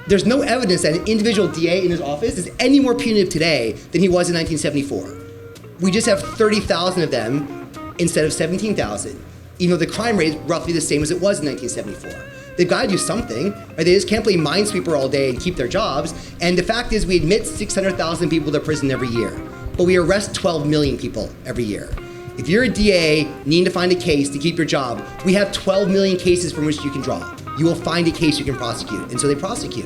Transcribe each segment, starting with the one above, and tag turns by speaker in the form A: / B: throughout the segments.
A: There's no evidence that an individual DA in his office is any more punitive today than he was in 1974. We just have 30,000 of them instead of 17,000, even though the crime rate is roughly the same as it was in 1974. They've got to do something, right? They just can't play minesweeper all day and keep their jobs. And the fact is we admit 600,000 people to prison every year, but we arrest 12 million people every year. If you're a DA needing to find a case to keep your job, we have 12 million cases from which you can draw. You will find a case you can prosecute, and so they prosecute.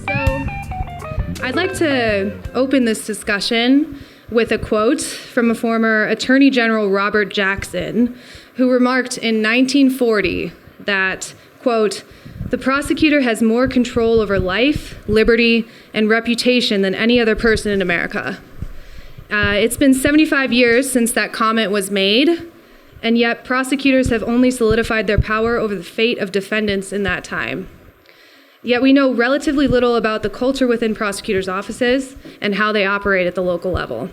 B: So I'd like to open this discussion with a quote from a former Attorney General Robert Jackson, who remarked in 1940 that, quote, "The prosecutor has more control over life, liberty, and reputation than any other person in America." It's been 75 years since that comment was made, and yet prosecutors have only solidified their power over the fate of defendants in that time. Yet we know relatively little about the culture within prosecutors' offices and how they operate at the local level.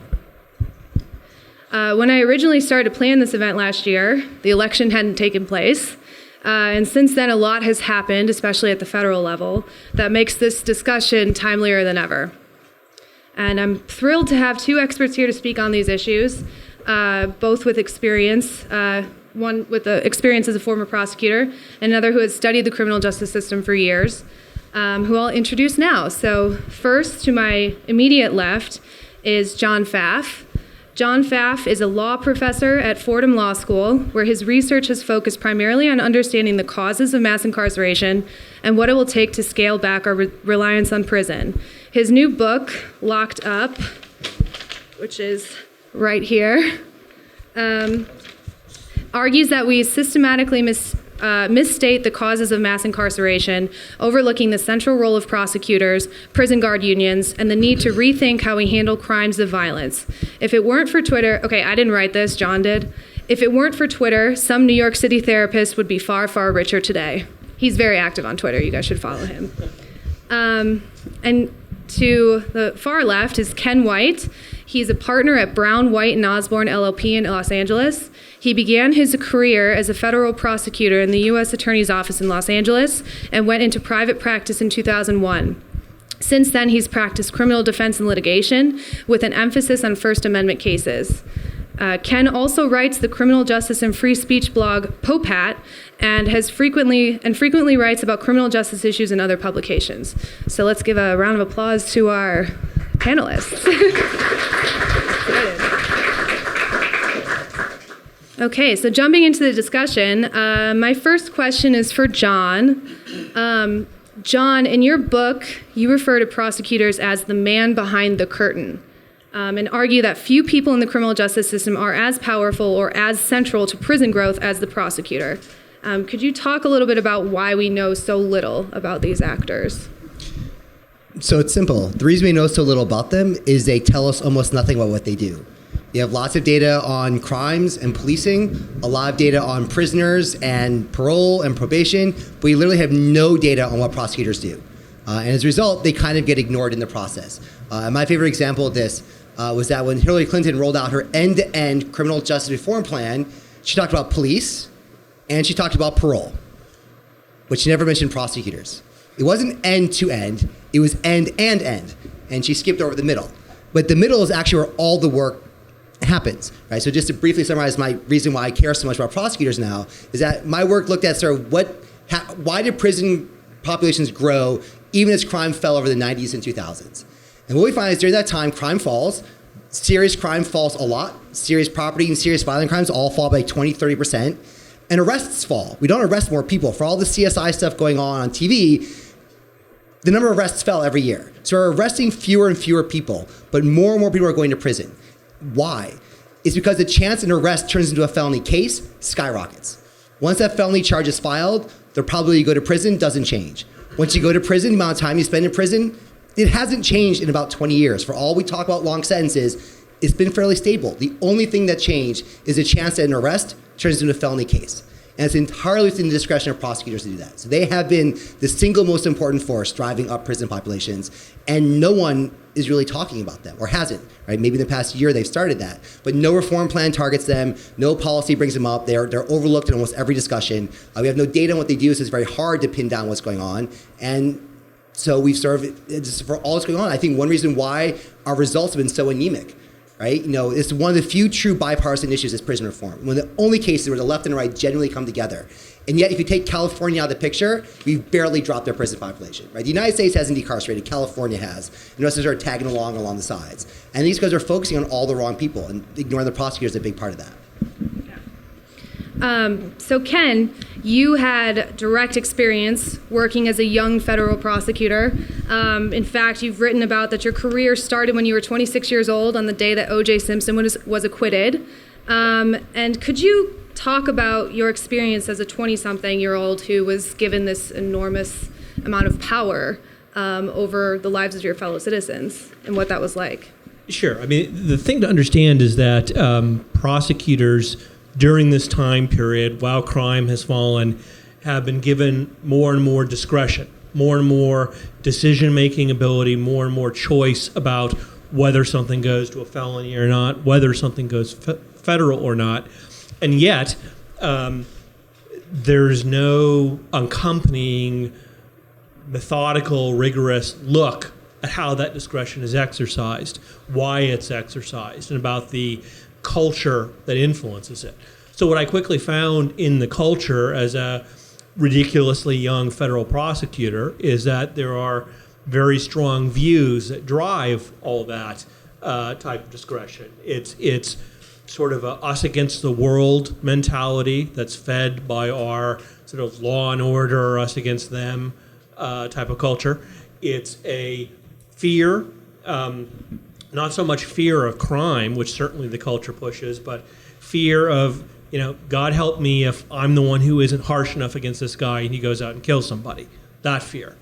B: When I originally started to plan this event last year, the election hadn't taken place. And since then, a lot has happened, especially at the federal level, that makes this discussion timelier than ever. And I'm thrilled to have two experts here to speak on these issues, both with experience, one with the experience as a former prosecutor, and another who has studied the criminal justice system for years, who I'll introduce now. So first, to my immediate left, is John Pfaff. John Pfaff is a law professor at Fordham Law School, where his research has focused primarily on understanding the causes of mass incarceration and what it will take to scale back our reliance on prison. His new book, Locked Up, which is right here, argues that we systematically misstate the causes of mass incarceration, overlooking the central role of prosecutors, prison guard unions, and the need to rethink how we handle crimes of violence. If it weren't for Twitter, okay, I didn't write this, John did. If it weren't for Twitter, some New York City therapist would be far, far richer today. He's very active on Twitter. You guys should follow him. And to the far left is Ken White. He's a partner at Brown, White, and Osborne LLP in Los Angeles. He began his career as a federal prosecutor in the U.S. Attorney's Office in Los Angeles and went into private practice in 2001. Since then, he's practiced criminal defense and litigation with an emphasis on First Amendment cases. Ken also writes the criminal justice and free speech blog POPAT and frequently writes about criminal justice issues in other publications. So let's give a round of applause to our panelists. Okay, so jumping into the discussion, my first question is for John. John, in your book, you refer to prosecutors as the man behind the curtain, and argue that few people in the criminal justice system are as powerful or as central to prison growth as the prosecutor. Could you talk a little bit about why we know so little about these actors?
A: So it's simple. The reason we know so little about them is they tell us almost nothing about what they do. You have lots of data on crimes and policing, a lot of data on prisoners and parole and probation, but we literally have no data on what prosecutors do. And as a result, they kind of get ignored in the process. My favorite example of this was that when Hillary Clinton rolled out her end-to-end criminal justice reform plan, she talked about police and she talked about parole, but she never mentioned prosecutors. It wasn't end to end, it was end and end, and she skipped over the middle. But the middle is actually where all the work happens, right? So just to briefly summarize my reason why I care so much about prosecutors now is that my work looked at sort of why did prison populations grow even as crime fell over the 90s and 2000s? And what we find is during that time, crime falls, serious crime falls a lot, serious property and serious violent crimes all fall by 20, 30%, and arrests fall. We don't arrest more people. For all the CSI stuff going on TV, the number of arrests fell every year. So we're arresting fewer and fewer people, but more and more people are going to prison. Why? It's because the chance an arrest turns into a felony case skyrockets. Once that felony charge is filed, the probability you go to prison doesn't change. Once you go to prison, the amount of time you spend in prison, it hasn't changed in about 20 years. For all we talk about long sentences, it's been fairly stable. The only thing that changed is the chance that an arrest turns into a felony case. And it's entirely within the discretion of prosecutors to do that. So they have been the single most important force driving up prison populations, and no one is really talking about them, or hasn't, right? Maybe in the past year they've started that, but no reform plan targets them, no policy brings them up, they're overlooked in almost every discussion. We have no data on what they do, so it's very hard to pin down what's going on. And so we've sort of, for all that's going on, I think one reason why our results have been so anemic, right? It's one of the few true bipartisan issues is prison reform. One of the only cases where the left and the right genuinely come together. And yet, if you take California out of the picture, we've barely dropped their prison population, right? The United States hasn't decarcerated, California has. And the rest of us are tagging along the sides. And these guys are focusing on all the wrong people, and ignoring the prosecutors is a big part of that.
B: So Ken, you had direct experience working as a young federal prosecutor. In fact, you've written about that your career started when you were 26 years old on the day that O.J. Simpson was acquitted. And could you talk about your experience as a 20-something-year-old who was given this enormous amount of power over the lives of your fellow citizens and what that was like?
C: Sure. I mean, the thing to understand is that prosecutors during this time period, while crime has fallen, have been given more and more discretion, more and more decision-making ability, more and more choice about whether something goes to a felony or not, whether something goes federal or not. And yet, there's no accompanying methodical, rigorous look at how that discretion is exercised, why it's exercised, and about the culture that influences it. So what I quickly found in the culture as a ridiculously young federal prosecutor is that there are very strong views that drive all that type of discretion. It's sort of a us against the world mentality that's fed by our sort of law and order, us against them type of culture. It's a fear, not so much fear of crime, which certainly the culture pushes, but fear of, God help me if I'm the one who isn't harsh enough against this guy and he goes out and kills somebody. That fear.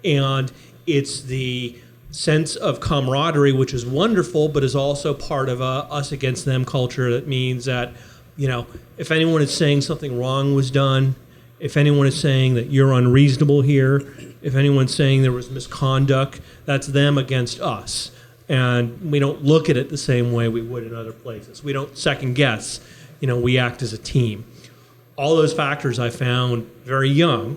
C: And it's the sense of camaraderie, which is wonderful, but is also part of a us against them culture. That means that, if anyone is saying something wrong was done, if anyone is saying that you're unreasonable here, if anyone's saying there was misconduct, that's them against us. And we don't look at it the same way we would in other places. We don't second guess, we act as a team. All those factors I found very young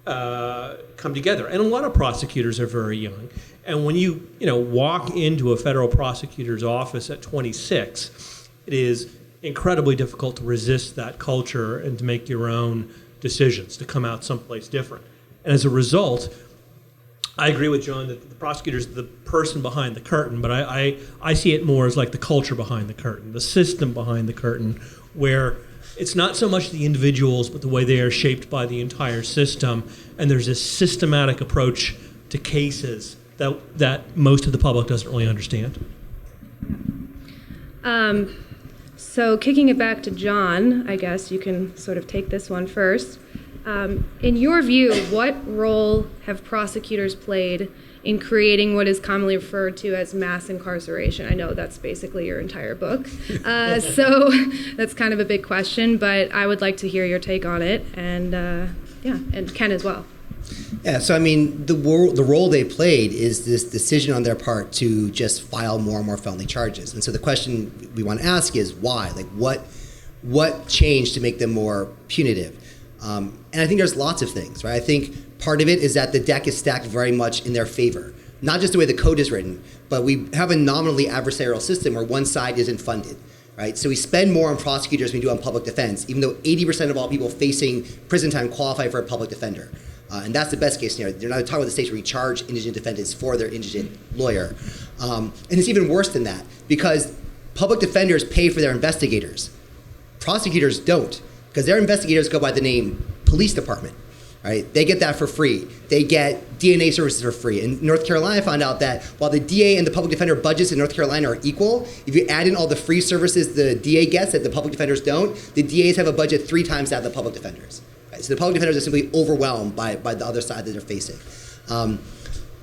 C: come together. And a lot of prosecutors are very young. And when you walk into a federal prosecutor's office at 26, it is incredibly difficult to resist that culture and to make your own decisions, to come out someplace different. And as a result, I agree with John that the prosecutor is the person behind the curtain, but I see it more as like the culture behind the curtain, the system behind the curtain, where it's not so much the individuals, but the way they are shaped by the entire system. And there's this systematic approach to cases that most of the public doesn't really understand.
B: So kicking it back to John, I guess you can sort of take this one first. In your view, what role have prosecutors played in creating what is commonly referred to as mass incarceration? I know that's basically your entire book. So that's kind of a big question, but I would like to hear your take on it, and and Ken as well.
A: Yeah, so I mean, the role they played is this decision on their part to just file more and more felony charges. And so the question we want to ask is why? Like, what changed to make them more punitive? And I think there's lots of things, right? I think part of it is that the deck is stacked very much in their favor. Not just the way the code is written, but we have a nominally adversarial system where one side isn't funded, right? So we spend more on prosecutors than we do on public defense, even though 80% of all people facing prison time qualify for a public defender. And that's the best case scenario. They're not talking about the states where we charge indigent defendants for their indigent lawyer. And it's even worse than that, because public defenders pay for their investigators. Prosecutors don't, because their investigators go by the name police department, right? They get that for free. They get DNA services for free. And North Carolina found out that while the DA and the public defender budgets in North Carolina are equal, if you add in all the free services the DA gets that the public defenders don't, the DAs have a budget 3 times that of the public defenders. Right? So the public defenders are simply overwhelmed by the other side that they're facing.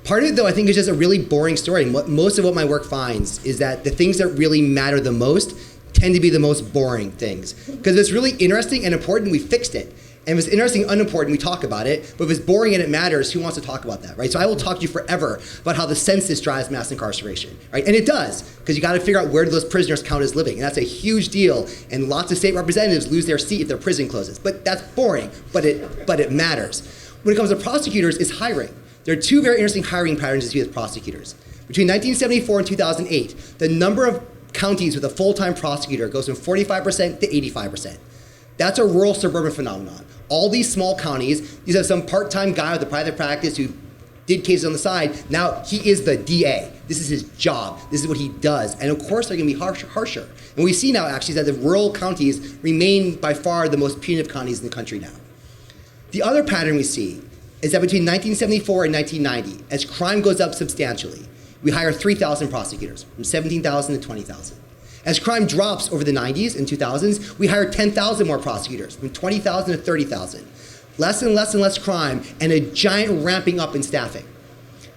A: Part of it, though, I think is just a really boring story. And most of what my work finds is that the things that really matter the most tend to be the most boring things. Because if it's really interesting and important, we fixed it. And if it's interesting and unimportant, we talk about it. But if it's boring and it matters, who wants to talk about that, right? So I will talk to you forever about how the census drives mass incarceration, right? And it does, because you got to figure out where do those prisoners count as living. And that's a huge deal. And lots of state representatives lose their seat if their prison closes. But that's boring, but it matters. When it comes to prosecutors, it's hiring. There are two very interesting hiring patterns to see with prosecutors. Between 1974 and 2008, the number of counties with a full-time prosecutor goes from 45% to 85%. That's a rural suburban phenomenon. All these small counties, you have some part-time guy with a private practice who did cases on the side. Now he is the DA. This is his job. This is what he does. And of course they're going to be harsher. And we see now actually that the rural counties remain by far the most punitive counties in the country now. The other pattern we see is that between 1974 and 1990, as crime goes up substantially, we hire 3,000 prosecutors, from 17,000 to 20,000. As crime drops over the 90s and 2000s, we hire 10,000 more prosecutors, from 20,000 to 30,000. Less and less and less crime, and a giant ramping up in staffing.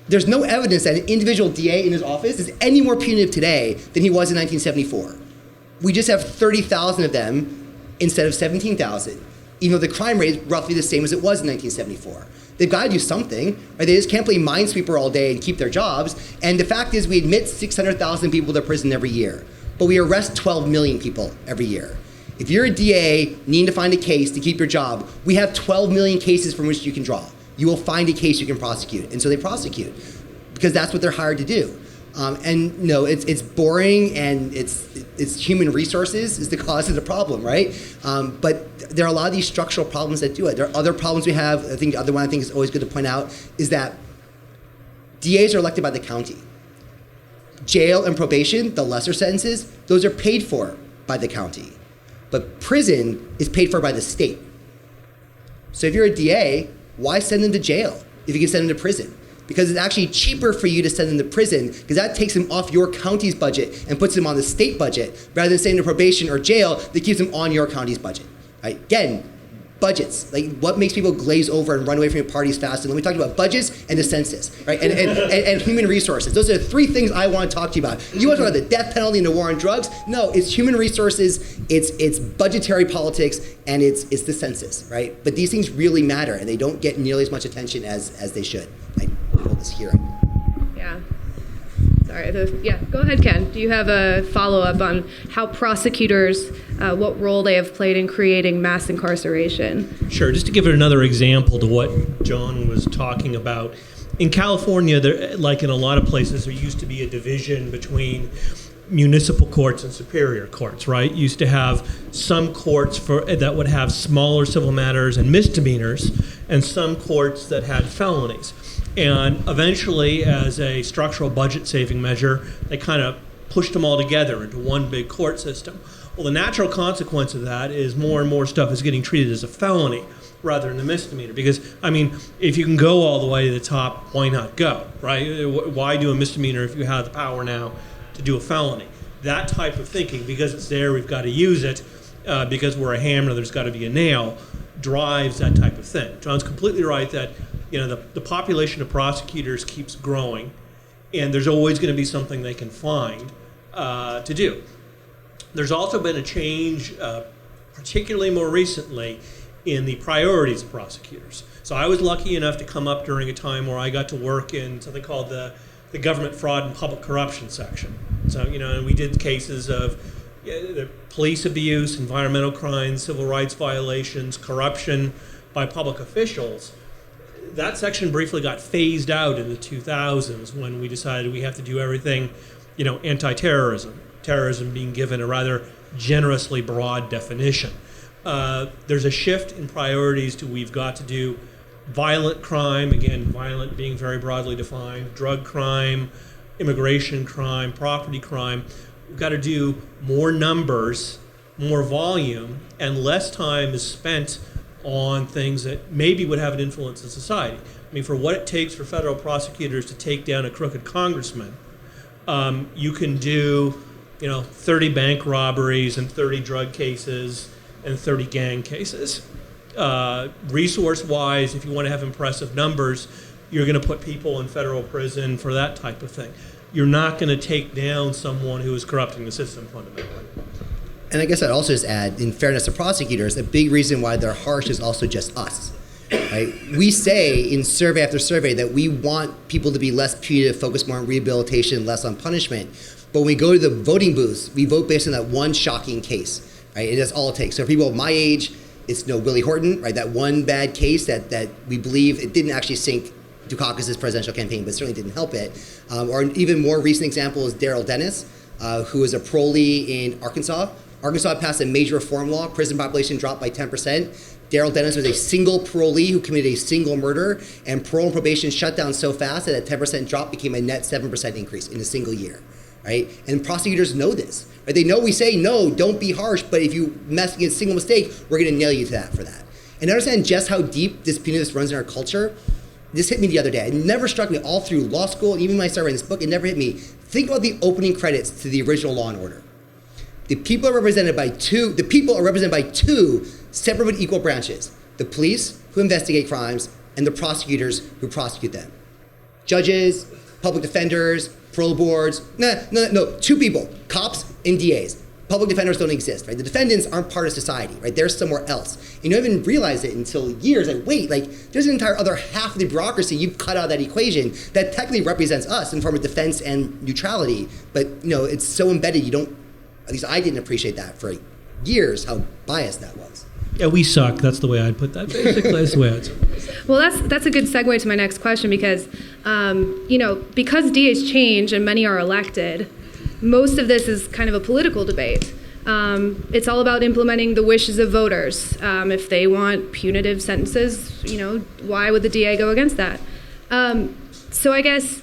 A: There's no evidence that an individual DA in his office is any more punitive today than he was in 1974. We just have 30,000 of them instead of 17,000, even though the crime rate is roughly the same as it was in 1974. They've got to do something, right? They just can't play minesweeper all day and keep their jobs. And the fact is we admit 600,000 people to prison every year, but we arrest 12 million people every year. If you're a DA needing to find a case to keep your job, we have 12 million cases from which you can draw. You will find a case you can prosecute. And so they prosecute because that's what they're hired to do. And no, it's boring, and it's human resources is the cause of the problem, right? But there are a lot of these structural problems that do it. There are other problems we have. I think the other one I think is always good to point out is that DAs are elected by the county. Jail and probation, the lesser sentences, those are paid for by the county. But prison is paid for by the state. So if you're a DA, why send them to jail if you can send them to prison? Because it's actually cheaper for you to send them to prison, because that takes them off your county's budget and puts them on the state budget, rather than sending them to probation or jail that keeps them on your county's budget. Right? Again, budgets. Like, what makes people glaze over and run away from your parties faster? Let me talk about budgets and the census, right? And human resources. Those are the three things I want to talk to you about. You want to talk about the death penalty and the war on drugs? No, it's human resources, it's budgetary politics, and it's the census, right? But these things really matter, and they don't get nearly as much attention as they should. I hold this hearing.
B: Yeah. Sorry. Go ahead, Ken. Do you have a follow-up on how prosecutors, what role they have played in creating mass incarceration?
C: Sure. Just to give it another example to what John was talking about. In California, there, like in a lot of places, there used to be a division between municipal courts and superior courts, right? You used to have some courts that would have smaller civil matters and misdemeanors, and some courts that had felonies. And eventually, as a structural budget-saving measure, they kind of pushed them all together into one big court system. Well, the natural consequence of that is more and more stuff is getting treated as a felony rather than a misdemeanor. Because, I mean, if you can go all the way to the top, why not go, right? Why do a misdemeanor if you have the power now to do a felony? That type of thinking, because it's there, we've got to use it, because we're a hammer, there's got to be a nail, drives that type of thing. John's completely right that the population of prosecutors keeps growing, and there's always going to be something they can find to do. There's also been a change, particularly more recently, in the priorities of prosecutors. So I was lucky enough to come up during a time where I got to work in something called the government fraud and public corruption section. So, and we did cases of the police abuse, environmental crimes, civil rights violations, corruption by public officials. That section briefly got phased out in the 2000s when we decided we have to do everything, anti-terrorism, terrorism being given a rather generously broad definition. There's a shift in priorities to we've got to do violent crime, again, violent being very broadly defined, drug crime, immigration crime, property crime. We've got to do more numbers, more volume, and less time is spent on things that maybe would have an influence in society. I mean, for what it takes for federal prosecutors to take down a crooked congressman, you can do, 30 bank robberies and 30 drug cases and 30 gang cases. Resource-wise, if you want to have impressive numbers, you're going to put people in federal prison for that type of thing. You're not going to take down someone who is corrupting the system fundamentally.
A: And I guess I'd also just add, in fairness to prosecutors, a big reason why they're harsh is also just us. Right? We say in survey after survey that we want people to be less punitive, focus more on rehabilitation, less on punishment. But when we go to the voting booths, we vote based on that one shocking case. Right? And that's all it takes. So for people of my age, it's Willie Horton, right? That one bad case that we believe it didn't actually sink Dukakis' presidential campaign, but certainly didn't help it. Or an even more recent example is Daryl Dennis, who is a parolee in Arkansas. Arkansas passed a major reform law. Prison population dropped by 10%. Daryl Dennis was a single parolee who committed a single murder, and parole and probation shut down so fast that 10% drop became a net 7% increase in a single year, right? And prosecutors know this, right? They know we say, no, don't be harsh, but if you make a single mistake, we're gonna nail you to that for that. And understand just how deep this punitiveness runs in our culture. This hit me the other day. It never struck me all through law school, and even when I started writing this book, it never hit me. Think about the opening credits to the original Law and Order. The people are represented by two separate but equal branches. The police, who investigate crimes, and the prosecutors, who prosecute them. Judges, public defenders, parole boards, no, two people, cops and DAs. Public defenders don't exist, right? The defendants aren't part of society, right? They're somewhere else. You don't even realize it until years, like, wait, there's an entire other half of the bureaucracy you've cut out of that equation that technically represents us in form of defense and neutrality, but it's so embedded at least I didn't appreciate that for years, how biased that was.
C: Yeah, we suck. That's the way I'd put that. Basically, that's the way I'd say it.
B: Well, that's a good segue to my next question because, because DAs change and many are elected, most of this is kind of a political debate. It's all about implementing the wishes of voters. If they want punitive sentences, why would the DA go against that? So I guess,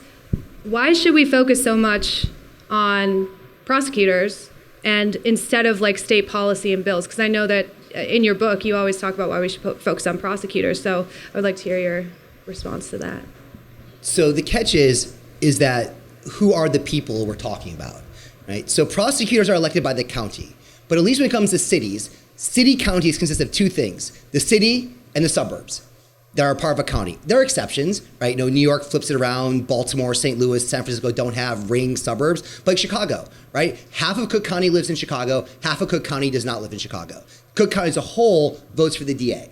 B: why should we focus so much on prosecutors and instead of state policy and bills? Because I know that in your book, you always talk about why we should focus on prosecutors. So I would like to hear your response to that.
A: So the catch is that who are the people we're talking about, right? So prosecutors are elected by the county. But at least when it comes to cities, city counties consist of two things, the city and the suburbs that are part of a county. There are exceptions, right? New York flips it around, Baltimore, St. Louis, San Francisco don't have ring suburbs, but like Chicago, right? Half of Cook County lives in Chicago, half of Cook County does not live in Chicago. Cook County as a whole votes for the DA.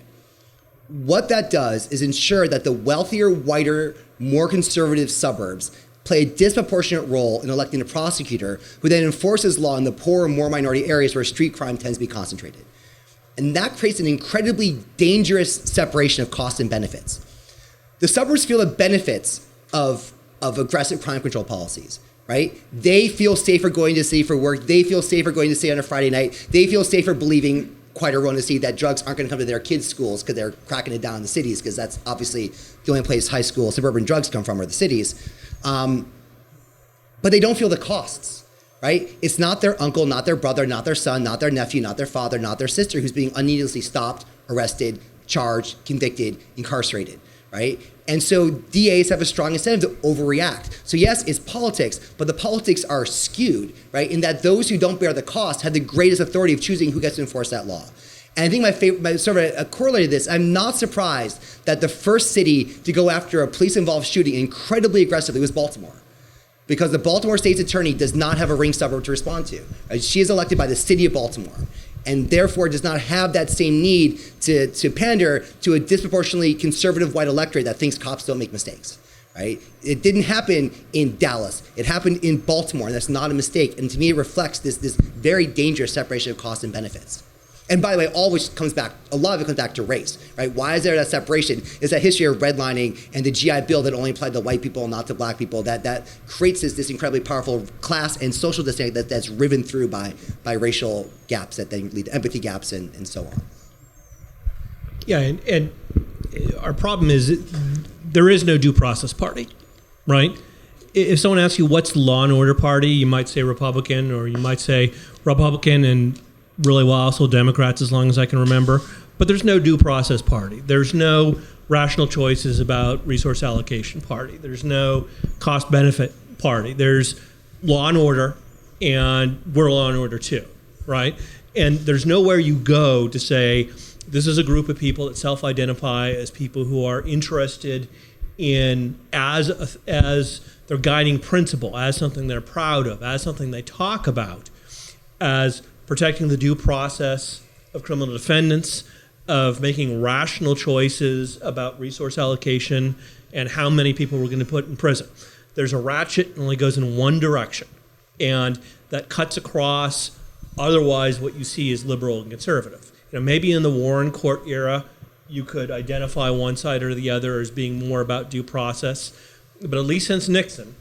A: What that does is ensure that the wealthier, whiter, more conservative suburbs play a disproportionate role in electing a prosecutor who then enforces law in the poorer, more minority areas where street crime tends to be concentrated. And that creates an incredibly dangerous separation of costs and benefits. The suburbs feel the benefits of aggressive crime control policies, right? They feel safer going to city for work. They feel safer going to city on a Friday night. They feel safer believing quite erroneously that drugs aren't going to come to their kids' schools because they're cracking it down in the cities, because that's obviously the only place high school suburban drugs come from are the cities. But they don't feel the costs. Right? It's not their uncle, not their brother, not their son, not their nephew, not their father, not their sister who's being unneedlessly stopped, arrested, charged, convicted, incarcerated, right? And so DAs have a strong incentive to overreact. So yes, it's politics, but the politics are skewed, right? In that those who don't bear the cost have the greatest authority of choosing who gets to enforce that law. And I think my sort of a corollary to this, I'm not surprised that the first city to go after a police-involved shooting incredibly aggressively was Baltimore. Because the Baltimore State's attorney does not have a ring suburb to respond to. She is elected by the city of Baltimore, and therefore does not have that same need to pander to a disproportionately conservative white electorate that thinks cops don't make mistakes, right? It didn't happen in Dallas. It happened in Baltimore, and that's not a mistake. And to me, it reflects this very dangerous separation of costs and benefits. And by the way, a lot of it comes back to race, right? Why is there that separation? It's that history of redlining and the GI Bill that only applied to white people and not to black people that creates this incredibly powerful class and social distinction that's riven through by racial gaps that then lead to empathy gaps and so on.
C: Yeah, and our problem is there is no due process party, right? If someone asks you what's the law and order party, you might say Republican, or you might say Republican and really well also Democrats, as long as I can remember. But there's no due process party. There's no rational choices about resource allocation party. There's no cost benefit party. There's law and order, and we're law and order too, right? And there's nowhere you go to say, this is a group of people that self-identify as people who are interested in as their guiding principle, as something they're proud of, as something they talk about, as protecting the due process of criminal defendants, of making rational choices about resource allocation and how many people we're going to put in prison. There's a ratchet that only goes in one direction, and that cuts across otherwise what you see as liberal and conservative. Maybe in the Warren Court era, you could identify one side or the other as being more about due process, but at least since Nixon,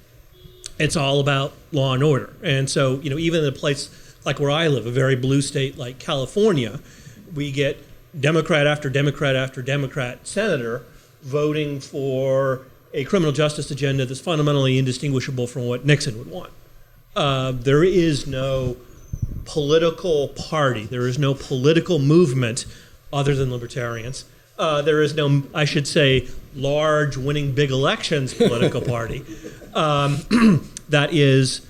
C: it's all about law and order. And so, even in a place like where I live, a very blue state like California, we get Democrat after Democrat after Democrat senator voting for a criminal justice agenda that's fundamentally indistinguishable from what Nixon would want. There is no political party, there is no political movement other than libertarians. There is no, I should say, large winning big elections political party that is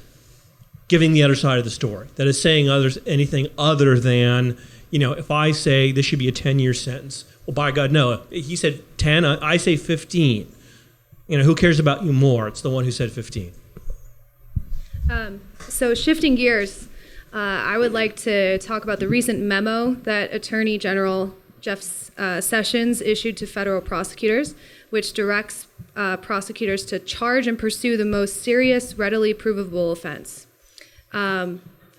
C: giving the other side of the story, that is saying anything other than, if I say this should be a 10-year sentence, well, by God, no. He said 10, I say 15. Who cares about you more? It's the one who said 15.
B: So shifting gears, I would like to talk about the recent memo that Attorney General Jeff Sessions issued to federal prosecutors, which directs prosecutors to charge and pursue the most serious, readily provable offense.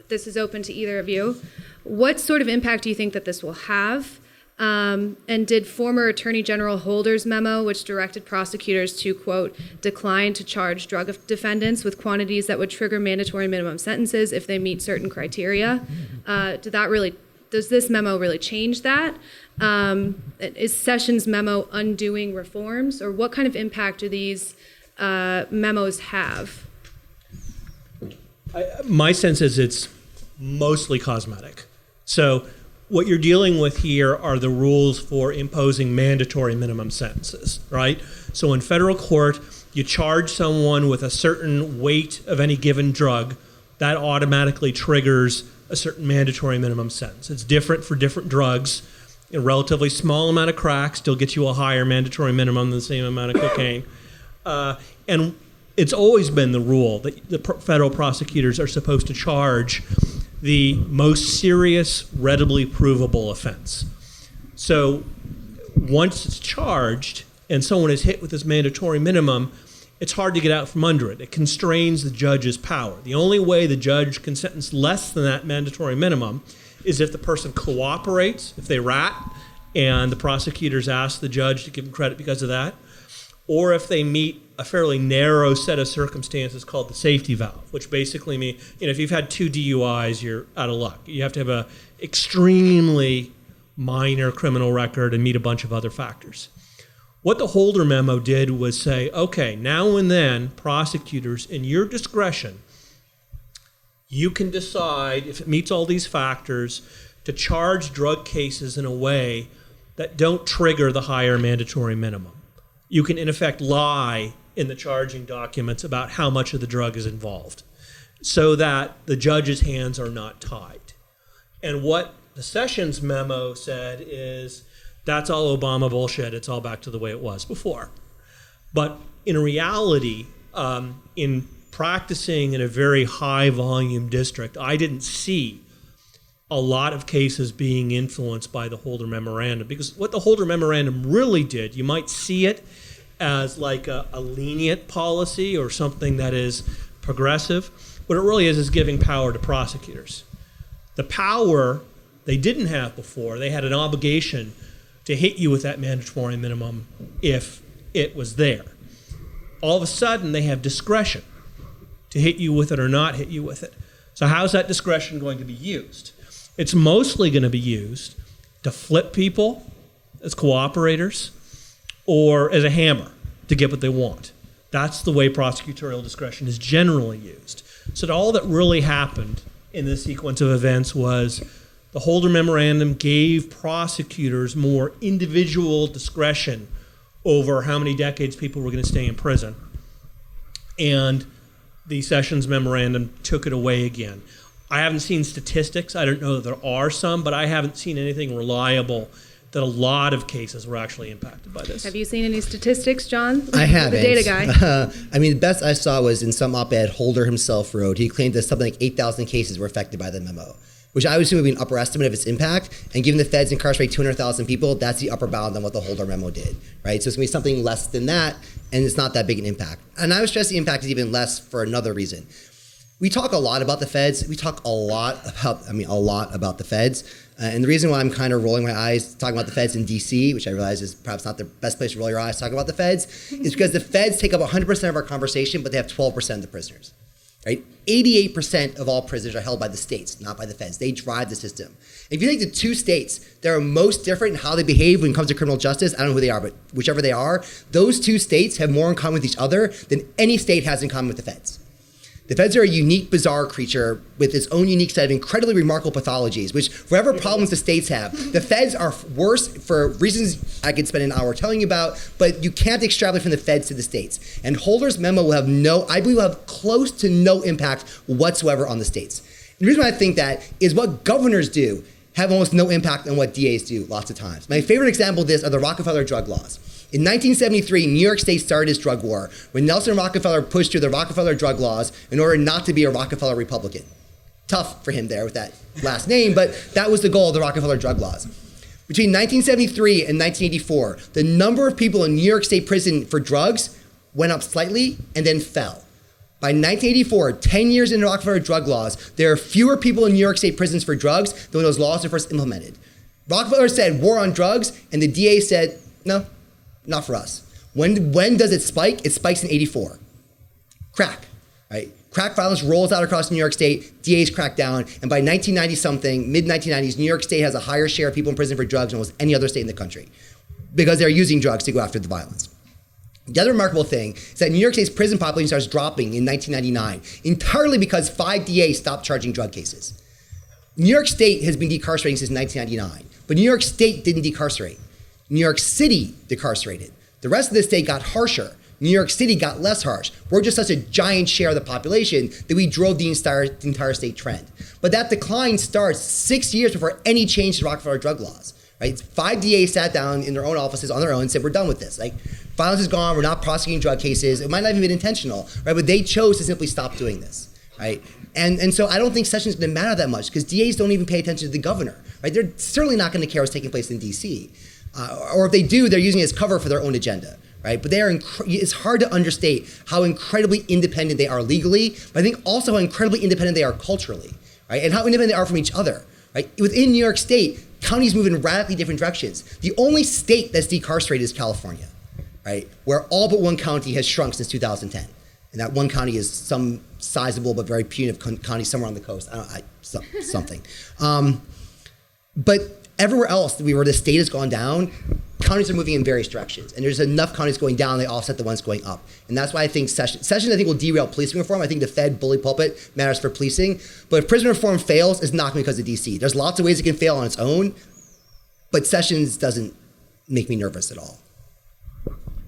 B: This is open to either of you. What sort of impact do you think that this will have? And did former Attorney General Holder's memo, which directed prosecutors to, quote, decline to charge drug defendants with quantities that would trigger mandatory minimum sentences if they meet certain criteria, does this memo really change that? Is Sessions' memo undoing reforms, or what kind of impact do these memos have?
C: My sense is it's mostly cosmetic. So what you're dealing with here are the rules for imposing mandatory minimum sentences, right? So in federal court, you charge someone with a certain weight of any given drug, that automatically triggers a certain mandatory minimum sentence. It's different for different drugs. A relatively small amount of crack still gets you a higher mandatory minimum than the same amount of cocaine. And it's always been the rule that the federal prosecutors are supposed to charge the most serious, readily provable offense. So once it's charged and someone is hit with this mandatory minimum, it's hard to get out from under it. It constrains the judge's power. The only way the judge can sentence less than that mandatory minimum is if the person cooperates, if they rat, and the prosecutors ask the judge to give them credit because of that, or if they meet a fairly narrow set of circumstances called the safety valve, which basically means, if you've had 2 DUIs, you're out of luck. You have to have an extremely minor criminal record and meet a bunch of other factors. What the Holder memo did was say, okay, now and then, prosecutors, in your discretion, you can decide, if it meets all these factors, to charge drug cases in a way that don't trigger the higher mandatory minimum. You can, in effect, lie in the charging documents about how much of the drug is involved so that the judge's hands are not tied. And what the Sessions memo said is, that's all Obama bullshit. It's all back to the way it was before. But in reality, in practicing in a very high volume district, I didn't see a lot of cases being influenced by the Holder memorandum, because what the Holder memorandum really did, you might see it as like a lenient policy or something that is progressive. What it really is giving power to prosecutors. The power they didn't have before, they had an obligation to hit you with that mandatory minimum if it was there. All of a sudden, they have discretion to hit you with it or not hit you with it. So how's that discretion going to be used? It's mostly going to be used to flip people as cooperators or as a hammer to get what they want. That's the way prosecutorial discretion is generally used. So all that really happened in this sequence of events was the Holder memorandum gave prosecutors more individual discretion over how many decades people were going to stay in prison. And the Sessions memorandum took it away again. I haven't seen statistics. I don't know that there are some, but I haven't seen anything reliable that a lot of cases were actually impacted by this.
B: Have you seen any statistics, John?
A: I haven't.
B: The data guy.
A: The best I saw was in some op-ed Holder himself wrote. He claimed that something like 8,000 cases were affected by the memo. which I would assume would be an upper estimate of its impact. And given the feds incarcerate 200,000 people, that's the upper bound on what the Holder memo did, right? So it's gonna be something less than that, and it's not that big an impact. And I would stress the impact is even less for another reason. We talk a lot about the feds. We talk a lot about the feds. And the reason why I'm kind of rolling my eyes talking about the feds in DC, which I realize is perhaps not the best place to roll your eyes talking about the feds, is because the feds take up 100% of our conversation, but they have 12% of the prisoners, right? 88% of all prisoners are held by the states, not by the feds. They drive the system. If you take the two states that are most different in how they behave when it comes to criminal justice, I don't know who they are, but whichever they are, those two states have more in common with each other than any state has in common with the feds. The feds are a unique, bizarre creature with its own unique set of incredibly remarkable pathologies, which whatever problems the states have, the feds are worse for reasons I could spend an hour telling you about, but you can't extrapolate from the feds to the states. And Holder's memo will have I believe will have close to no impact whatsoever on the states. And the reason why I think that is what governors do have almost no impact on what DAs do lots of times. My favorite example of this are the Rockefeller drug laws. In 1973, New York State started its drug war when Nelson Rockefeller pushed through the Rockefeller drug laws in order not to be a Rockefeller Republican. Tough for him there with that last name, but that was the goal of the Rockefeller drug laws. Between 1973 and 1984, the number of people in New York State prison for drugs went up slightly and then fell. By 1984, 10 years into Rockefeller drug laws, there are fewer people in New York State prisons for drugs than when those laws were first implemented. Rockefeller said war on drugs, and the DA said, no, not for us. When does it spike? It spikes in 84. Crack, right? Crack violence rolls out across New York State, DAs crack down, and by 1990-something, mid-1990s, New York State has a higher share of people in prison for drugs than almost any other state in the country because they're using drugs to go after the violence. The other remarkable thing is that New York State's prison population starts dropping in 1999, entirely because 5 DAs stopped charging drug cases. New York State has been decarcerating since 1999, but New York State didn't decarcerate. New York City decarcerated. The rest of the state got harsher. New York City got less harsh. We're just such a giant share of the population that we drove the entire state trend. But that decline starts 6 years before any change to Rockefeller drug laws. Right? 5 DAs sat down in their own offices on their own and said, we're done with this. Like, violence is gone, we're not prosecuting drug cases. It might not even been intentional, right? But they chose to simply stop doing this, right? And so I don't think Sessions is gonna matter that much because DAs don't even pay attention to the governor, right? They're certainly not gonna care what's taking place in DC. Or if they do, they're using it as cover for their own agenda, right? But they are it's hard to understate how incredibly independent they are legally, but I think also how incredibly independent they are culturally, right? And how independent they are from each other, right? Within New York State, counties move in radically different directions. The only state that's decarcerated is California, right? Where all but one county has shrunk since 2010. And that one county is some sizable but very punitive county somewhere on the coast. Something. But everywhere else where the state has gone down, counties are moving in various directions. And there's enough counties going down, they offset the ones going up. And that's why I think Sessions I think will derail policing reform. I think the Fed bully pulpit matters for policing. But if prison reform fails, it's not because of DC. There's lots of ways it can fail on its own, but Sessions doesn't make me nervous at all.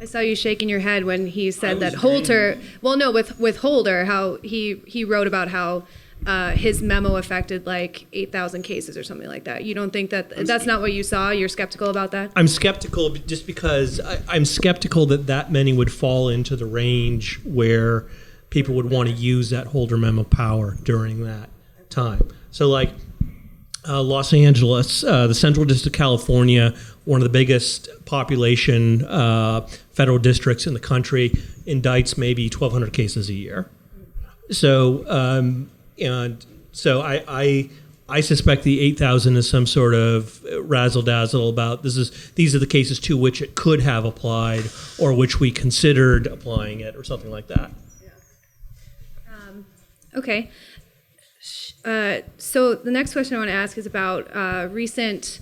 B: I saw you shaking your head when he said that Holder, with Holder, how he wrote about how his memo affected like 8,000 cases or something like that. You don't think that's not what you saw? You're skeptical about that?
C: I'm skeptical just because I'm skeptical that many would fall into the range where people would want to use that Holder memo power during that time. So like Los Angeles, the Central District of California, one of the biggest population federal districts in the country, indicts maybe 1,200 cases a year. So I suspect the 8,000 is some sort of razzle-dazzle about these are the cases to which it could have applied or which we considered applying it or something like that.
B: Yeah. Okay. So the next question I want to ask is about recent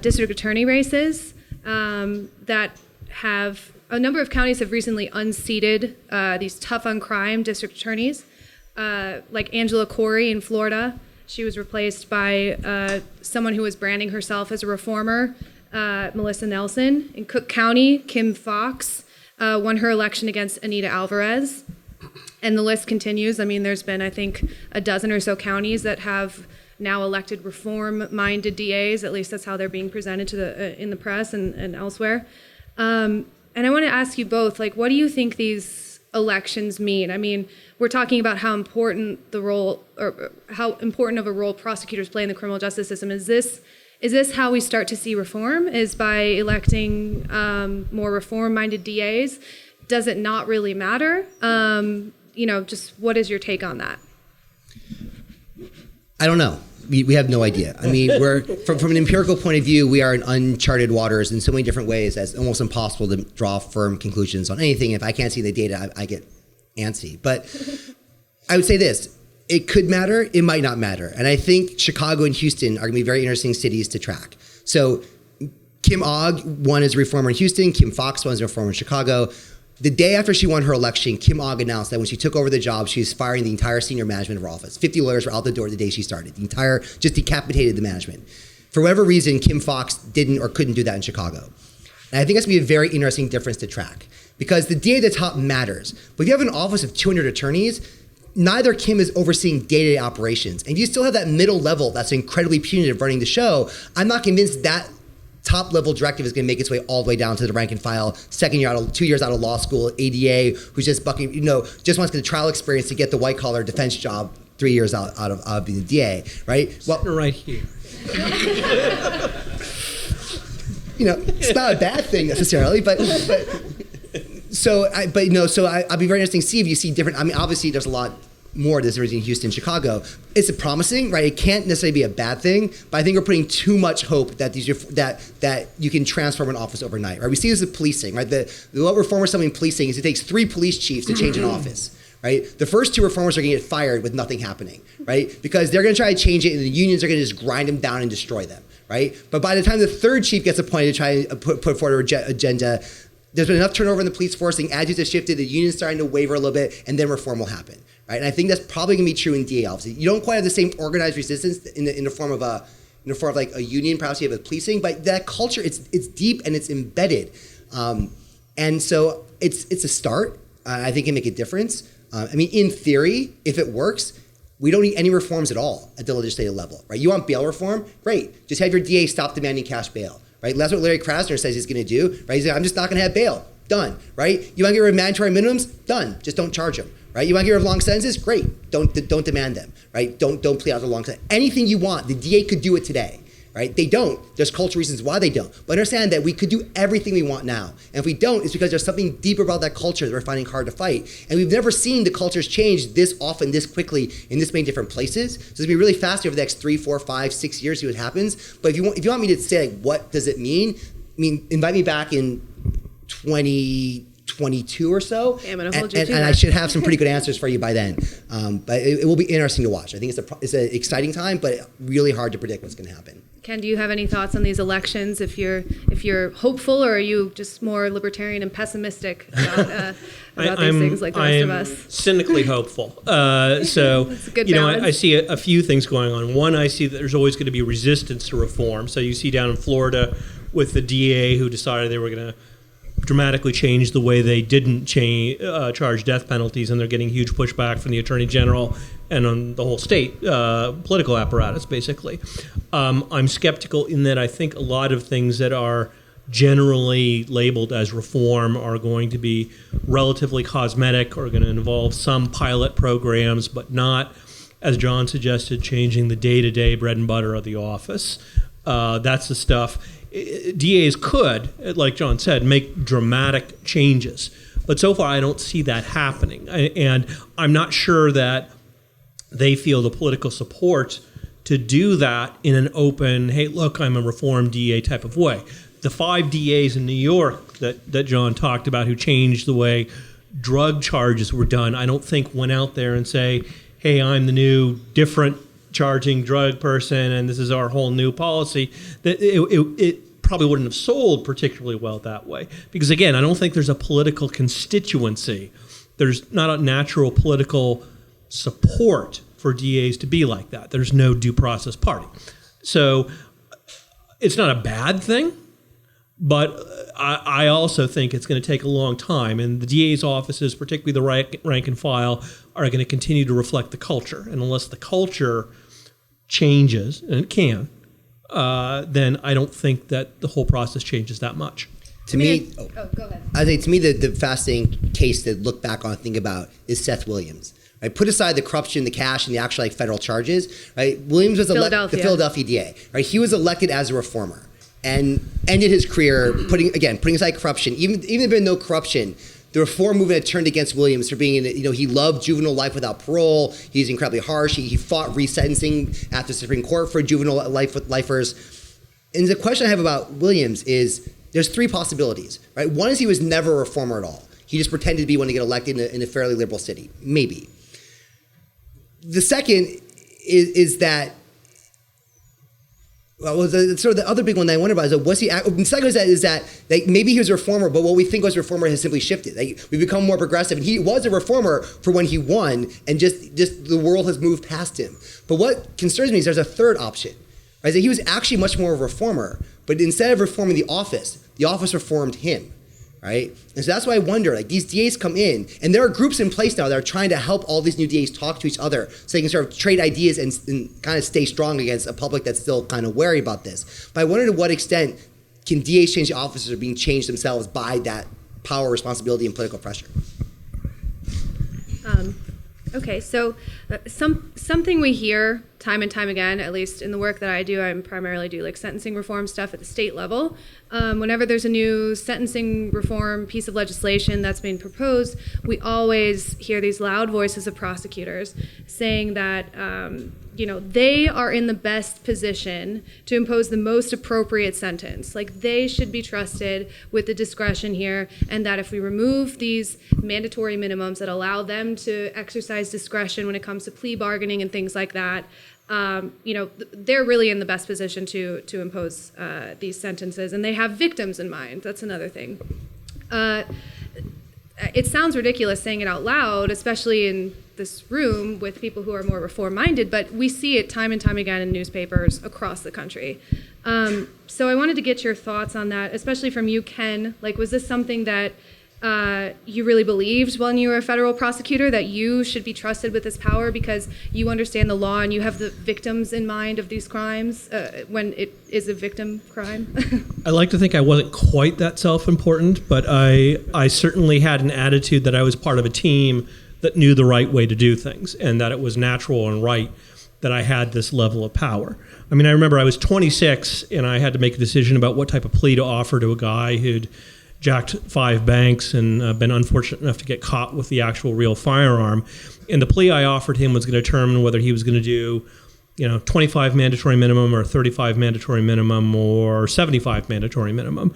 B: district attorney races that have a number of counties have recently unseated these tough on crime district attorneys, like Angela Corey in Florida. She was replaced by someone who was branding herself as a reformer, Melissa Nelson. In Cook County, Kim Fox won her election against Anita Alvarez. And the list continues. I mean, there's been, I think, a dozen or so counties that have now elected reform-minded DAs. At least that's how they're being presented to in the press and elsewhere. And I want to ask you both, like, what do you think these elections mean? I mean, we're talking about how important the role, or how important of a role prosecutors play in the criminal justice system. Is this how we start to see reform? Is by electing more reform-minded DAs? Does it not really matter? Just what is your take on that?
A: I don't know. We have no idea. I mean, we're from an empirical point of view, we are in uncharted waters in so many different ways that it's almost impossible to draw firm conclusions on anything. If I can't see the data, I get antsy. But I would say this. It could matter. It might not matter. And I think Chicago and Houston are going to be very interesting cities to track. So Kim Ogg won as a reformer in Houston. Kim Foxx won as a reformer in Chicago. The day after she won her election, Kim Ogg announced that when she took over the job, she was firing the entire senior management of her office. 50 lawyers were out the door the day she started. Just decapitated the management. For whatever reason, Kim Foxx didn't or couldn't do that in Chicago. And I think that's going to be a very interesting difference to track. Because the DA at the top matters. But if you have an office of 200 attorneys, neither Kim is overseeing day-to-day operations. And if you still have that middle level that's incredibly punitive running the show, I'm not convinced that top level directive is going to make its way all the way down to the rank and file, 2 years out of law school, ADA, who's just just wants the trial experience to get the white collar defense job 3 years out of being the DA, right?
C: Well, right here.
A: It's not a bad thing necessarily, but I'd be very interesting to see if you see different. I mean, obviously there's a lot more to this in Houston, Chicago. It's promising, right? It can't necessarily be a bad thing, but I think we're putting too much hope that that you can transform an office overnight, right? We see this with policing, right? What reformers studying policing is it takes 3 police chiefs to change an office, right? The first 2 reformers are going to get fired with nothing happening, right? Because they're going to try to change it, and the unions are going to just grind them down and destroy them, right? But by the time the 3rd chief gets appointed to try and put forward an agenda, there's been enough turnover in the police force, the attitudes have shifted, the union's starting to waver a little bit, and then reform will happen. Right? And I think that's probably going to be true in DA offices. You don't quite have the same organized resistance in the form of like a union, perhaps you have with policing, but that culture, it's deep and it's embedded. And so it's a start. I think it can make a difference. In theory, if it works, we don't need any reforms at all at the legislative level. Right? You want bail reform? Great. Just have your DA stop demanding cash bail. Right? That's what Larry Krasner says he's going to do. Right? He's like, I'm just not going to have bail. Done. Right? You want to get rid of mandatory minimums? Done. Just don't charge them. Right? You want to get rid of long sentences? Great. Don't demand them. Right? Don't plead out the long sentence. Anything you want, the DA could do it today. Right? They don't. There's cultural reasons why they don't. But understand that we could do everything we want now. And if we don't, it's because there's something deeper about that culture that we're finding hard to fight. And we've never seen the cultures change this often, this quickly, in this many different places. So it's going to be really fast over the next 3, 4, 5, 6 years, see what happens. But if you want me to say, like, what does it mean? Invite me back in 2022 or so,
B: I'm gonna hold you to
A: and
B: that.
A: I should have some pretty good answers for you by then. But it will be interesting to watch. I think it's an exciting time, but really hard to predict what's going to happen.
B: Ken, do you have any thoughts on these elections? If you're hopeful, or are you just more libertarian and pessimistic about these things like the rest of us?
C: I'm cynically hopeful. So
B: That's a good balance.
C: I see a few things going on. One, I see that there's always going to be resistance to reform. So you see down in Florida with the DA who decided they were going to dramatically change the way they didn't charge death penalties, and they're getting huge pushback from the Attorney General and on the whole state political apparatus, basically. I'm skeptical in that I think a lot of things that are generally labeled as reform are going to be relatively cosmetic or going to involve some pilot programs, but not, as John suggested, changing the day-to-day bread and butter of the office. That's the stuff. DAs could, like John said, make dramatic changes. But so far, I don't see that happening. And I'm not sure that they feel the political support to do that in an open, hey, look, I'm a reformed DA type of way. The 5 DAs in New York that John talked about who changed the way drug charges were done, I don't think went out there and say, hey, I'm the new different charging drug person and this is our whole new policy. That it probably wouldn't have sold particularly well that way. Because again, I don't think there's a political constituency. There's not a natural political support for DAs to be like that. There's no due process party. So it's not a bad thing, but I also think it's going to take a long time. And the DA's offices, particularly the rank and file, are going to continue to reflect the culture. And unless the culture changes, and it can, then I don't think that the whole process changes that much.
A: To me,
B: go ahead.
A: I think to me the fascinating case to look back on and think about is Seth Williams. Right, put aside the corruption, the cash, and the actual federal charges. Right, Williams was the Philadelphia DA. Right, he was elected as a reformer and ended his career putting aside corruption. Even if there had been no corruption, the reform movement had turned against Williams for being, he loved juvenile life without parole. He's incredibly harsh. He fought resentencing at the Supreme Court for juvenile lifers. And the question I have about Williams is, there's three possibilities. Right, one is he was never a reformer at all. He just pretended to be one to get elected in a fairly liberal city, maybe. The second is that, sort of the other big one that I wonder about is, was he? The second is that maybe he was a reformer, but what we think was a reformer has simply shifted. We become more progressive, and he was a reformer for when he won, and just the world has moved past him. But what concerns me is there's a third option, right? That he was actually much more of a reformer, but instead of reforming the office reformed him. Right? And so that's why I wonder, these DAs come in, and there are groups in place now that are trying to help all these new DAs talk to each other so they can sort of trade ideas and kind of stay strong against a public that's still kind of wary about this. But I wonder to what extent can DAs change the officers or being changed themselves by that power, responsibility, and political pressure?
B: Okay, so something we hear time and time again, at least in the work that I do, I primarily do sentencing reform stuff at the state level. Whenever there's a new sentencing reform piece of legislation that's being proposed, we always hear these loud voices of prosecutors saying that they are in the best position to impose the most appropriate sentence. They should be trusted with the discretion here, and that if we remove these mandatory minimums that allow them to exercise discretion when it comes to plea bargaining and things like that, they're really in the best position to impose these sentences, and they have victims in mind. That's another thing. It sounds ridiculous saying it out loud, especially in this room with people who are more reform-minded, but we see it time and time again in newspapers across the country. So I wanted to get your thoughts on that, especially from you, Ken. Was this something that you really believed when you were a federal prosecutor, that you should be trusted with this power because you understand the law and you have the victims in mind of these crimes when it is a victim crime?
C: I like to think I wasn't quite that self-important, but I certainly had an attitude that I was part of a team that knew the right way to do things and that it was natural and right that I had this level of power. I mean, I remember I was 26 and I had to make a decision about what type of plea to offer to a guy who'd jacked 5 banks and been unfortunate enough to get caught with the actual real firearm. And the plea I offered him was going to determine whether he was going to do 25 mandatory minimum or 35 mandatory minimum or 75 mandatory minimum,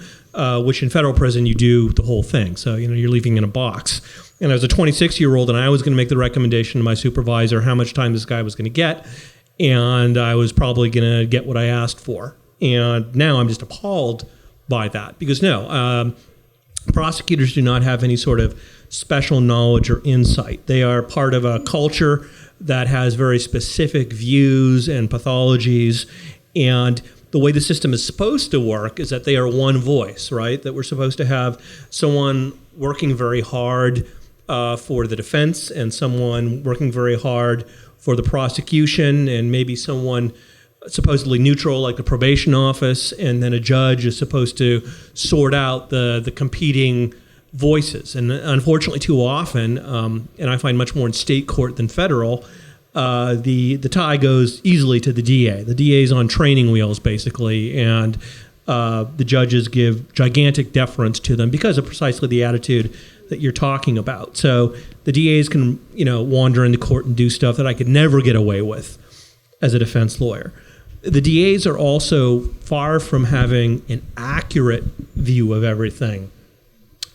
C: which in federal prison you do the whole thing. So, you're leaving in a box. And I was a 26-year-old and I was going to make the recommendation to my supervisor how much time this guy was going to get. And I was probably going to get what I asked for. And now I'm just appalled by that because prosecutors do not have any sort of special knowledge or insight. They are part of a culture that has very specific views and pathologies, and the way the system is supposed to work is that they are one voice, right? That we're supposed to have someone working very hard for the defense and someone working very hard for the prosecution, and maybe someone supposedly neutral like the probation office, and then a judge is supposed to sort out the competing voices. And unfortunately too often, and I find much more in state court than federal, the tie goes easily to the DA. The DA is on training wheels basically, and the judges give gigantic deference to them because of precisely the attitude that you're talking about. So the DAs can wander into court and do stuff that I could never get away with as a defense lawyer. The DAs are also far from having an accurate view of everything.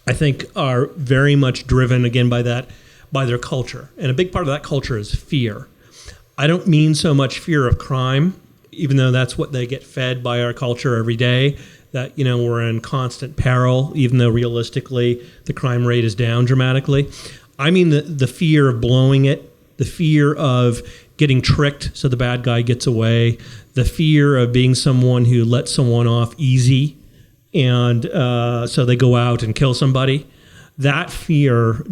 C: I think are very much driven again by their culture. And a big part of that culture is fear. I don't mean so much fear of crime, even though that's what they get fed by our culture every day, that we're in constant peril, even though realistically the crime rate is down dramatically. I mean the fear of blowing it, the fear of getting tricked so the bad guy gets away, the fear of being someone who lets someone off easy and so they go out and kill somebody. That fear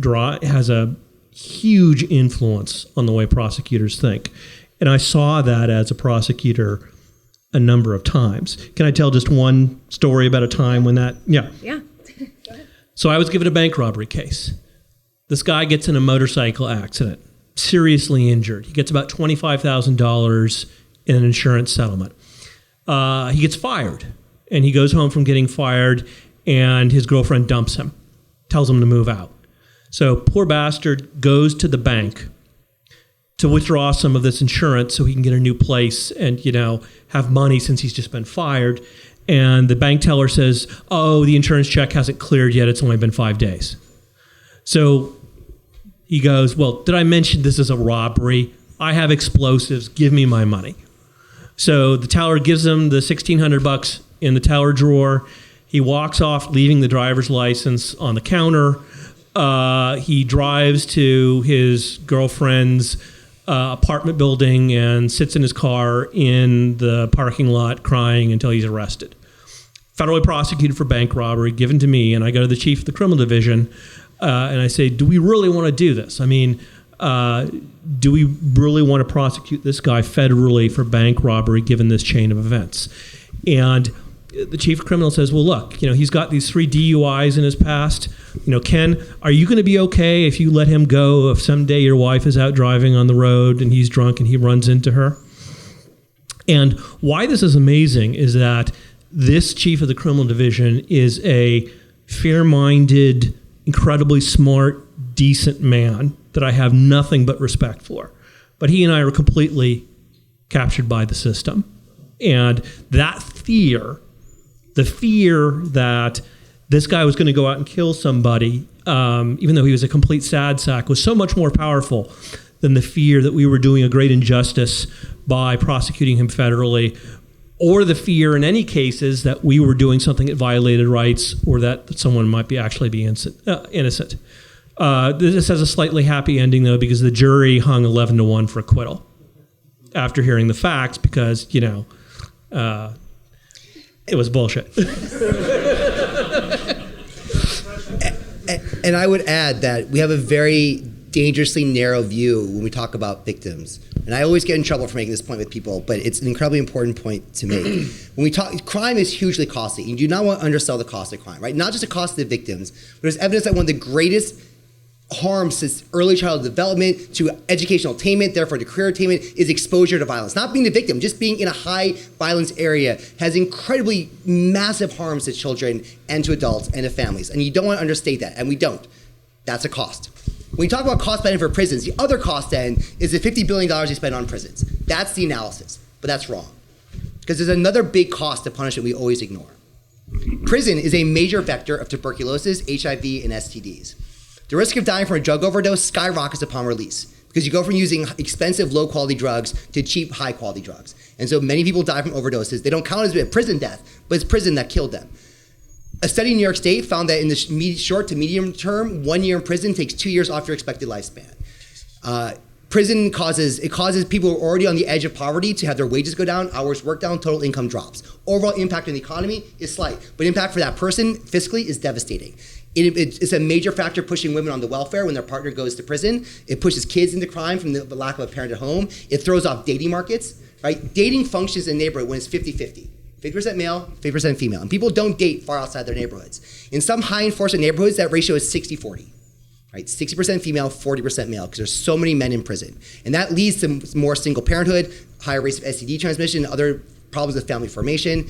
C: has a huge influence on the way prosecutors think. And I saw that as a prosecutor a number of times. Can I tell just one story about a time when that? Yeah.
B: Yeah.
C: So I was given a bank robbery case. This guy gets in a motorcycle accident, seriously injured. He gets about $25,000 in an insurance settlement. He gets fired, and he goes home from getting fired, and his girlfriend dumps him, tells him to move out. So poor bastard goes to the bank to withdraw some of this insurance so he can get a new place and, have money since he's just been fired. And the bank teller says, oh, the insurance check hasn't cleared yet. It's only been 5 days. So he goes, well, did I mention this is a robbery? I have explosives. Give me my money. So the teller gives him the $1,600 in the teller drawer. He walks off, leaving the driver's license on the counter. He drives to his girlfriend's apartment building and sits in his car in the parking lot crying until he's arrested. Federally prosecuted for bank robbery, given to me, and I go to the chief of the criminal division and I say, do we really want to do this? I mean, do we really want to prosecute this guy federally for bank robbery given this chain of events? And the chief of criminal says, well, look, he's got these 3 DUIs in his past. Ken, are you going to be okay if you let him go if someday your wife is out driving on the road and he's drunk and he runs into her? And why this is amazing is that this chief of the criminal division is a fair-minded, incredibly smart, decent man that I have nothing but respect for. But he and I are completely captured by the system. And that fear, the fear that this guy was going to go out and kill somebody, even though he was a complete sad sack, was so much more powerful than the fear that we were doing a great injustice by prosecuting him federally, or the fear in any cases that we were doing something that violated rights or that someone might be actually be innocent. This has a slightly happy ending, though, because the jury hung 11-1 for acquittal after hearing the facts because, it was bullshit.
A: And I would add that we have a very dangerously narrow view when we talk about victims. And I always get in trouble for making this point with people, but it's an incredibly important point to make. When we talk, crime is hugely costly. You do not want to undersell the cost of crime, right? Not just the cost of the victims, but there's evidence that one of the greatest harms to early childhood development, to educational attainment, therefore to career attainment, is exposure to violence. Not being the victim, just being in a high violence area has incredibly massive harms to children and to adults and to families. And you don't want to understate that, and we don't. That's a cost. When you talk about cost benefit for prisons, the other cost then is the $50 billion you spend on prisons. That's the analysis, but that's wrong. Because there's another big cost to punishment we always ignore. Prison is a major vector of tuberculosis, HIV, and STDs. The risk of dying from a drug overdose skyrockets upon release because you go from using expensive, low-quality drugs to cheap, high-quality drugs. And so many people die from overdoses. They don't count as a prison death, but it's prison that killed them. A study in New York State found that in the short to medium term, 1 year in prison takes 2 years off your expected lifespan. Prison causes people who are already on the edge of poverty to have their wages go down, hours worked down, total income drops. Overall impact on the economy is slight, but impact for that person fiscally is devastating. It's a major factor pushing women on the welfare when their partner goes to prison. It pushes kids into crime from the lack of a parent at home. It throws off dating markets, right? Dating functions in a neighborhood when it's 50-50. 50% male, 50% female. And people don't date far outside their neighborhoods. In some high enforcement neighborhoods, that ratio is 60-40. Right? 60% female, 40% male, because there's so many men in prison. And that leads to more single parenthood, higher rates of STD transmission, other problems with family formation.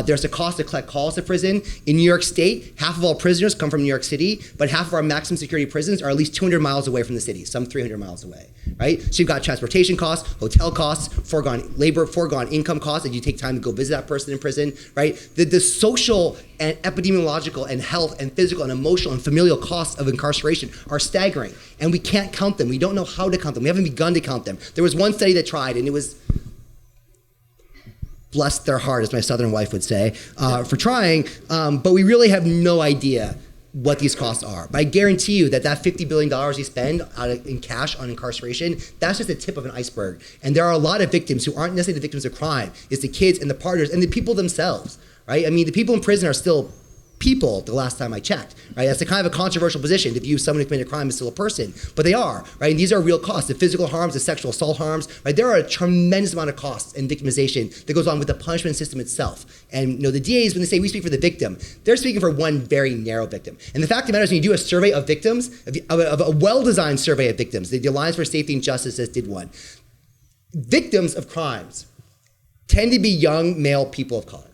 A: There's a cost to collect calls to prison. In New York State, half of all prisoners come from New York City, but half of our maximum security prisons are at least 200 miles away from the city, some 300 miles away, right? So you've got transportation costs, hotel costs, foregone labor, foregone income costs, and you take time to go visit that person in prison, right? The social and epidemiological and health and physical and emotional and familial costs of incarceration are staggering, and we can't count them. We don't know how to count them. We haven't begun to count them. There was one study that tried, and it was bless their heart, as my southern wife would say, for trying, but we really have no idea what these costs are. But I guarantee you that $50 billion you spend in cash on incarceration, that's just the tip of an iceberg. And there are a lot of victims who aren't necessarily the victims of crime. It's the kids and the partners and the people themselves, right? I mean, the people in prison are still people the last time I checked, right? That's a kind of a controversial position to view someone who committed a crime as still a person, but they are, right? And these are real costs, the physical harms, the sexual assault harms, right? There are a tremendous amount of costs and victimization that goes on with the punishment system itself. And you know, the DAs, when they say we speak for the victim, they're speaking for one very narrow victim. And the fact of the matter is when you do a survey of victims, of a well-designed survey of victims, the Alliance for Safety and Justice did one, victims of crimes tend to be young male people of color,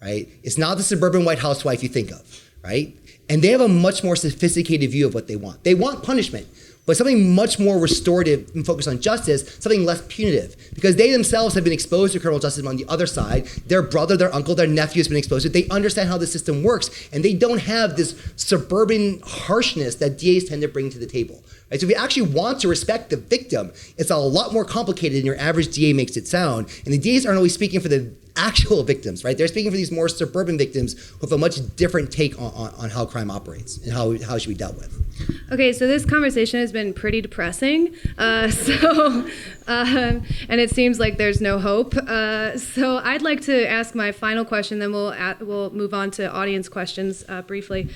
A: right? It's not the suburban white housewife you think of, right? And they have a much more sophisticated view of what they want. They want punishment, but something much more restorative and focused on justice, something less punitive, because they themselves have been exposed to criminal justice on the other side. Their brother, their uncle, their nephew has been exposed to it. They understand how the system works, and they don't have this suburban harshness that DAs tend to bring to the table. Right? So if you actually want to respect the victim, it's a lot more complicated than your average DA makes it sound. And the DAs aren't always speaking for the actual victims, right? They're speaking for these more suburban victims who have a much different take on how crime operates and how it should be dealt with.
B: Okay, so this conversation has been pretty depressing. And it seems like there's no hope. So I'd like to ask my final question, then we'll move on to audience questions briefly.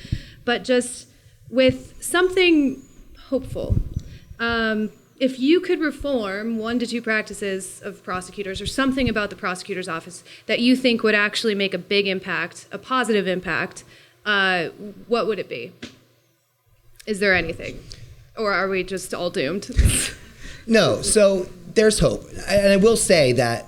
B: But just with something hopeful, if you could reform 1 to 2 practices of prosecutors or something about the prosecutor's office that you think would actually make a big impact, a positive impact, what would it be? Is there anything? Or are we just all doomed?
A: No, so there's hope. And I will say that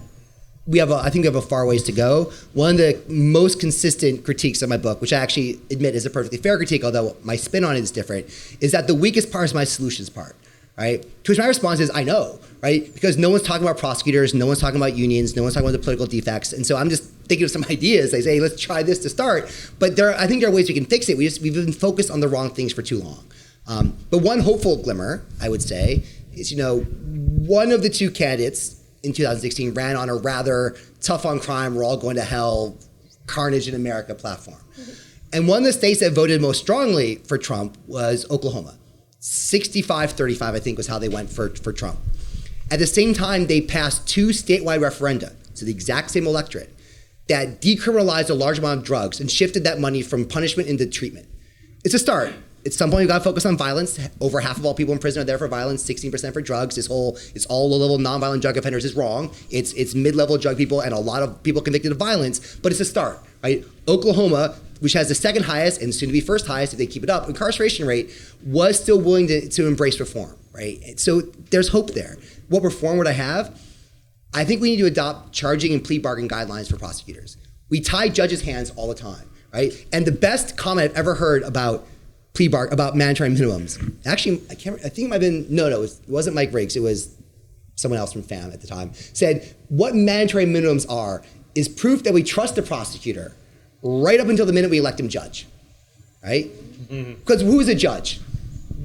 A: I think we have a far ways to go. One of the most consistent critiques of my book, which I actually admit is a perfectly fair critique, although my spin on it is different, is that the weakest part is my solutions part, right? To which my response is, I know, right? Because no one's talking about prosecutors, no one's talking about unions, no one's talking about the political defects, and so I'm just thinking of some ideas. I say, hey, let's try this to start. But I think there are ways we can fix it. We've been focused on the wrong things for too long. But one hopeful glimmer, I would say, is, one of the 2 candidates in 2016 ran on a rather tough on crime, we're all going to hell, carnage in America platform. And one of the states that voted most strongly for Trump was Oklahoma. 65-35, I think, was how they went for Trump. At the same time, they passed 2 statewide referenda, so the exact same electorate, that decriminalized a large amount of drugs and shifted that money from punishment into treatment. It's a start. At some point, you've got to focus on violence. Over half of all people in prison are there for violence, 16% for drugs. It's all low-level nonviolent drug offenders is wrong. It's mid-level drug people and a lot of people convicted of violence, but it's a start, right? Oklahoma, which has the second highest and soon to be first highest if they keep it up, incarceration rate, was still willing to embrace reform, right? So there's hope there. What reform would I have? I think we need to adopt charging and plea bargain guidelines for prosecutors. We tie judges' hands all the time, right? And the best comment I've ever heard about about mandatory minimums. Actually, I think it might have been, it wasn't Mike Riggs, it was someone else from FAM at the time, said what mandatory minimums are is proof that we trust the prosecutor right up until the minute we elect him judge, right? Because who is a judge?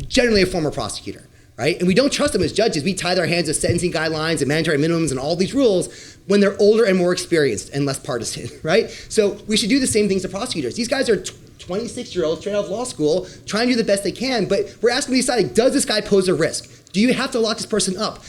A: Generally a former prosecutor, right? And we don't trust them as judges. We tie their hands to sentencing guidelines and mandatory minimums and all these rules when they're older and more experienced and less partisan, right? So we should do the same things to prosecutors. These guys are 26-year-olds straight out of law school trying to do the best they can, but we're asking to decide, does this guy pose a risk? Do you have to lock this person up?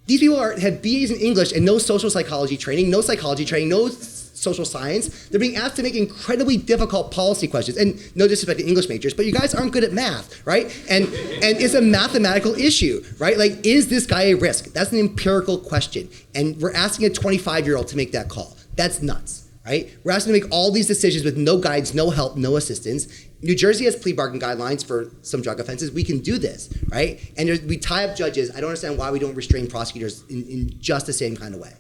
A: These people have BAs in English and no social psychology training, no social science. They're being asked to make incredibly difficult policy questions. And no disrespect to English majors, but you guys aren't good at math, right? And it's a mathematical issue, right? Like, is this guy a risk? That's an empirical question. And we're asking a 25-year-old to make that call. That's nuts. Right? We're asking to make all these decisions with no guides, no help, no assistance. New Jersey has plea bargain guidelines for some drug offenses. We can do this, right? And we tie up judges. I don't understand why we don't restrain prosecutors in just the same kind of way.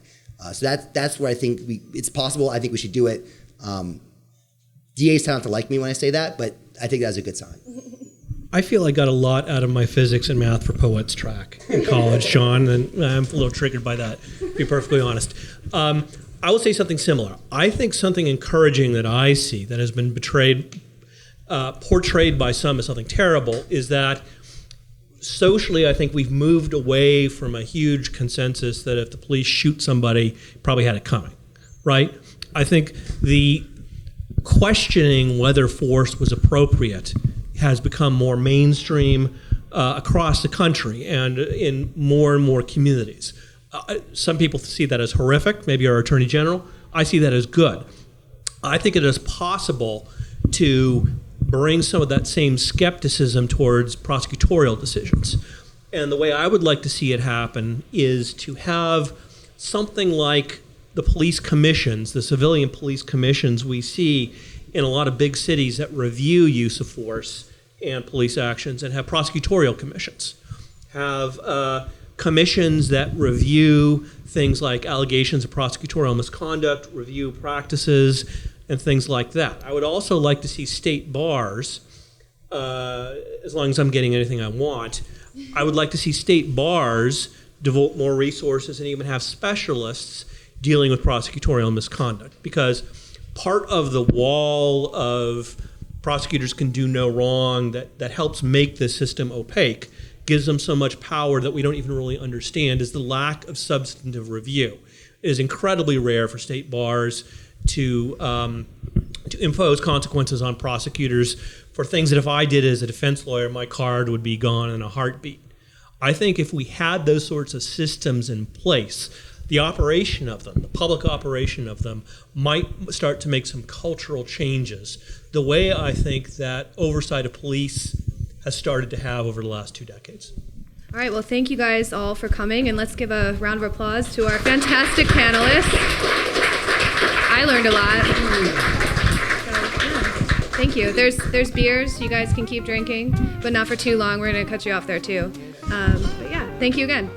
A: So that's where I think it's possible. I think we should do it. DAs tend not to like me when I say that, but I think that's a good sign.
C: I feel I got a lot out of my physics and math for poets track in college, Sean, and I'm a little triggered by that, to be perfectly honest. I will say something similar. I think something encouraging that I see that has been portrayed by some as something terrible is that socially I think we've moved away from a huge consensus that if the police shoot somebody, probably had it coming, right? I think the questioning whether force was appropriate has become more mainstream across the country and in more and more communities. Some people see that as horrific, maybe our Attorney General. I see that as good. I think it is possible to bring some of that same skepticism towards prosecutorial decisions. And the way I would like to see it happen is to have something like the police commissions, the civilian police commissions we see in a lot of big cities that review use of force and police actions, and have prosecutorial commissions. Have commissions that review things like allegations of prosecutorial misconduct, review practices, and things like that. I would also like to see state bars, as long as I'm getting anything I want, I would like to see state bars devote more resources and even have specialists dealing with prosecutorial misconduct, because part of the wall of prosecutors can do no wrong that helps make the system opaque, gives them so much power that we don't even really understand, is the lack of substantive review. It is incredibly rare for state bars to impose consequences on prosecutors for things that if I did as a defense lawyer, my card would be gone in a heartbeat. I think if we had those sorts of systems in place, the operation of them, the public operation of them, might start to make some cultural changes, the way I think that oversight of police has started to have over the last 2 decades.
B: All right, well, thank you guys all for coming, and let's give a round of applause to our fantastic panelists. I learned a lot. Thank you. There's beers. You guys can keep drinking, but not for too long. We're going to cut you off there, too. But yeah, thank you again.